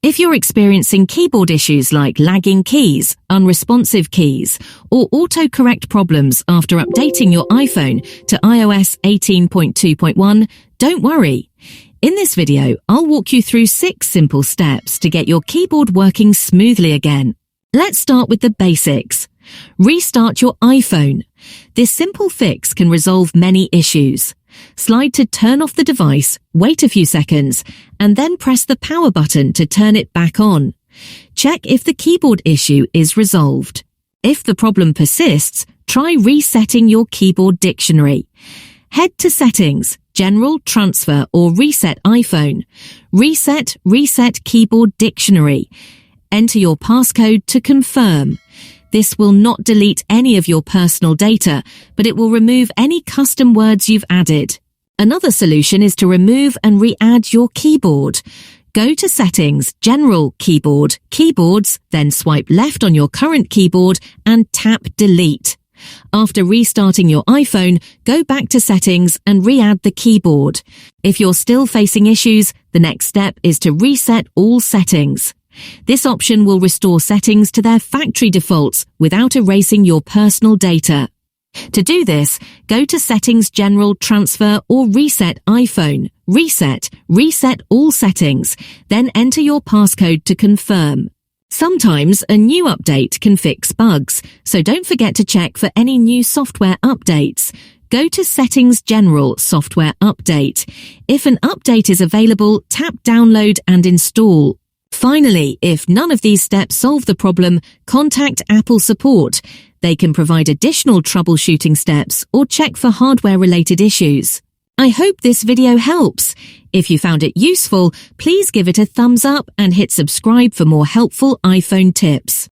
If you're experiencing keyboard issues like lagging keys, unresponsive keys, or autocorrect problems after updating your iPhone to iOS 18.2.1, don't worry. In this video, I'll walk you through 6 simple steps to get your keyboard working smoothly again. Let's start with the basics. Restart your iPhone. This simple fix can resolve many issues. Slide to turn off the device, wait a few seconds, and then press the power button to turn it back on. Check if the keyboard issue is resolved. If the problem persists, try resetting your keyboard dictionary. Head to Settings, General, Transfer, or Reset iPhone. Reset Keyboard Dictionary. Enter your passcode to confirm. This will not delete any of your personal data, but it will remove any custom words you've added. Another solution is to remove and re-add your keyboard. Go to Settings, General, Keyboard, Keyboards, then swipe left on your current keyboard and tap Delete. After restarting your iPhone, go back to Settings and re-add the keyboard. If you're still facing issues, the next step is to reset all settings. This option will restore settings to their factory defaults without erasing your personal data. To do this, go to Settings, General, Transfer, or Reset iPhone. Reset all settings, then enter your passcode to confirm. Sometimes a new update can fix bugs, so don't forget to check for any new software updates. Go to Settings, General, Software Update. If an update is available, tap Download and Install. Finally, if none of these steps solve the problem, contact Apple support. They can provide additional troubleshooting steps or check for hardware-related issues. I hope this video helps. If you found it useful, please give it a thumbs up and hit subscribe for more helpful iPhone tips.